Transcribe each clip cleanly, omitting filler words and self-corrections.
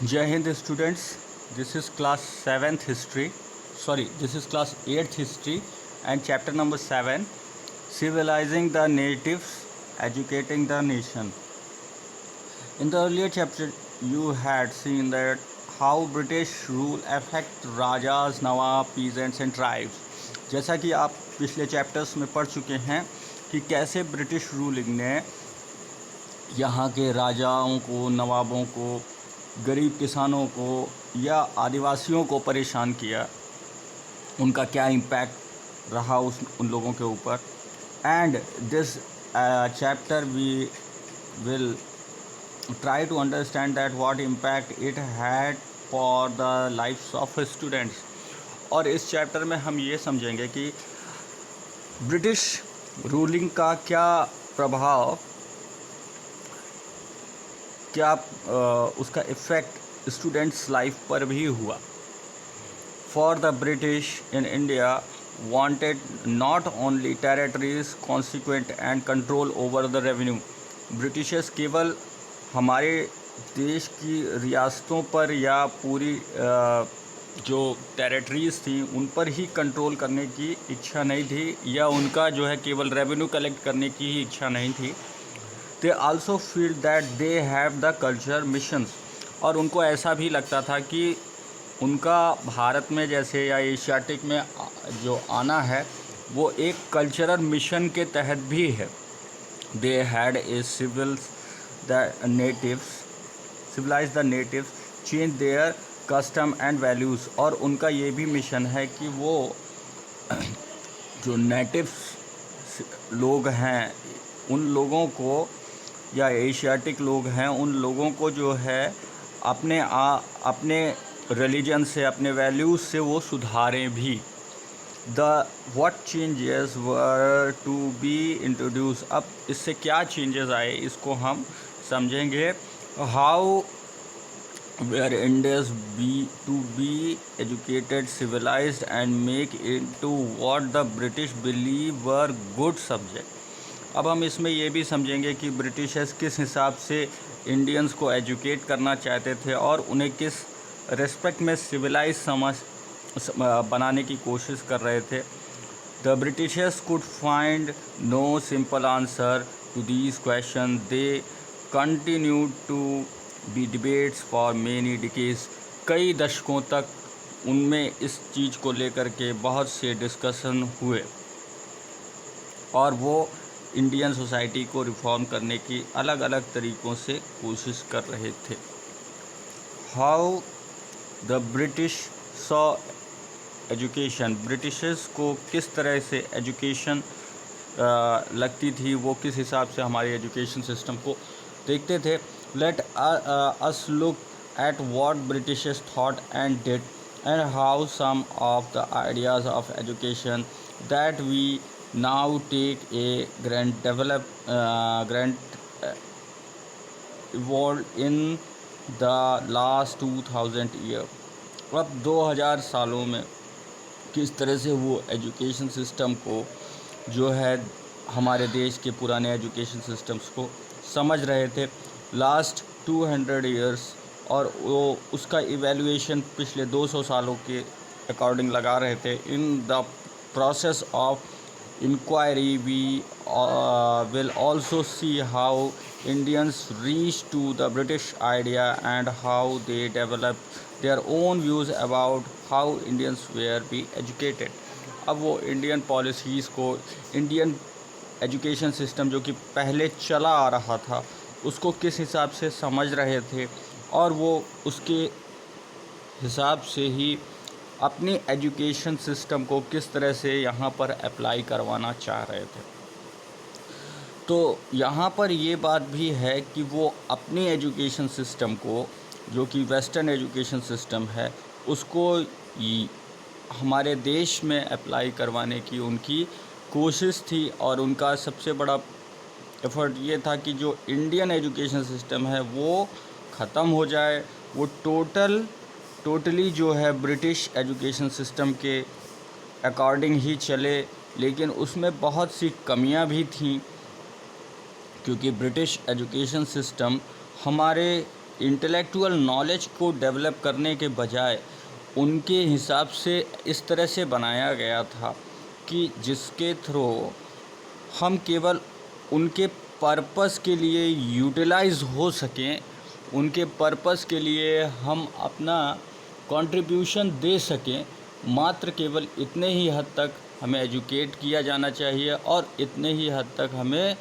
Jai Hind students, this is class 7th history, this is class 8th history and chapter number 7, civilizing the natives, educating the nation. In the earlier chapter, you had seen that how British rule affect rajas, nawab, peasants and tribes. जैसा कि आप पिछले chapters में पढ़ चुके हैं कि कैसे ब्रिटिश रूलिंग ने यहाँ के राजाओं को, नवाबों को, गरीब किसानों को या आदिवासियों को परेशान किया, उनका क्या इम्पैक्ट रहा उन लोगों के ऊपर. And this chapter we will try to understand that what impact it had for the lives of students. और इस चैप्टर में हम ये समझेंगे कि ब्रिटिश रूलिंग का क्या प्रभाव, क्या उसका इफ़ेक्ट स्टूडेंट्स लाइफ पर भी हुआ. For the British in India wanted not only territories, consequent and control over the revenue. Britishers केवल हमारे देश की रियासतों पर या पूरी जो टेरिटरीज़ थी उन पर ही कंट्रोल करने की इच्छा नहीं थी, या उनका जो है केवल रेवेन्यू कलेक्ट करने की ही इच्छा नहीं थी. They also feel that they have the culture missions. और उनको ऐसा भी लगता था कि उनका भारत में जैसे या एशियाटिक में जो आना है वो एक कल्चरल मिशन के तहत भी है. They had a civilized the natives, change their custom and values. और उनका ये भी मिशन है कि वो जो नेटिव्स लोग हैं उन लोगों को, या एशियाटिक लोग हैं उन लोगों को जो है अपने रिलीजन से, अपने वैल्यूज़ से वो सुधारें भी. what changes were to be introduced. अब इससे क्या चेंजेस आए इसको हम समझेंगे. how were Indians to be educated, civilized and make into what the British believe were good subject. अब हम इसमें ये भी समझेंगे कि ब्रिटिशर्स किस हिसाब से इंडियंस को एजुकेट करना चाहते थे और उन्हें किस रेस्पेक्ट में सिविलाइज बनाने की कोशिश कर रहे थे. The Britishers could find no simple answer to these question. They continue to be debates for many decades. कई दशकों तक उनमें इस चीज़ को लेकर के बहुत से डिस्कशन हुए और वो इंडियन सोसाइटी को रिफॉर्म करने की अलग अलग तरीक़ों से कोशिश कर रहे थे. How the British saw education. Britishers को किस तरह से एजुकेशन लगती थी, वो किस हिसाब से हमारे एजुकेशन सिस्टम को देखते थे. Let us look at what Britishers thought and did and how some of the ideas of education that we now take a grand evolved in the last 2000 year. अब 2000 सालों में किस तरह से वो एजुकेशन सिस्टम को जो है हमारे देश के पुराने एजुकेशन सिस्टम्स को समझ रहे थे लास्ट 200 ईयर्स, और वो उसका इवैल्यूएशन पिछले 200 सालों के अकॉर्डिंग लगा रहे थे. In the process of inquiry we will also see how Indians reached to the British idea and how they developed their own views about how Indians were be educated. अब वो Indian policies को, Indian education system जो कि पहले चला आ रहा था उसको किस हिसाब से समझ रहे थे और वो उसके हिसाब से ही अपनी एजुकेशन सिस्टम को किस तरह से यहाँ पर अप्लाई करवाना चाह रहे थे. तो यहाँ पर ये बात भी है कि वो अपनी एजुकेशन सिस्टम को, जो कि वेस्टर्न एजुकेशन सिस्टम है, उसको हमारे देश में अप्लाई करवाने की उनकी कोशिश थी. और उनका सबसे बड़ा एफर्ट ये था कि जो इंडियन एजुकेशन सिस्टम है वो ख़त्म हो जाए, वो टोटली जो है ब्रिटिश एजुकेशन सिस्टम के अकॉर्डिंग ही चले. लेकिन उसमें बहुत सी कमियां भी थीं क्योंकि ब्रिटिश एजुकेशन सिस्टम हमारे इंटेलेक्चुअल नॉलेज को डेवलप करने के बजाय उनके हिसाब से इस तरह से बनाया गया था कि जिसके थ्रू हम केवल उनके पर्पस के लिए यूटिलाइज हो सकें, उनके पर्पस के लिए हम अपना कंट्रीब्यूशन दे सकें। मात्र केवल इतने ही हद तक हमें एजुकेट किया जाना चाहिए और इतने ही हद तक हमें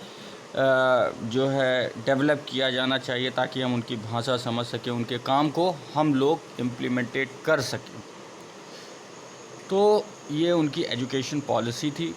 जो है डेवलप किया जाना चाहिए ताकि हम उनकी भाषा समझ सकें, उनके काम को हम लोग इम्प्लीमेंटेट कर सकें। तो ये उनकी एजुकेशन पॉलिसी थी।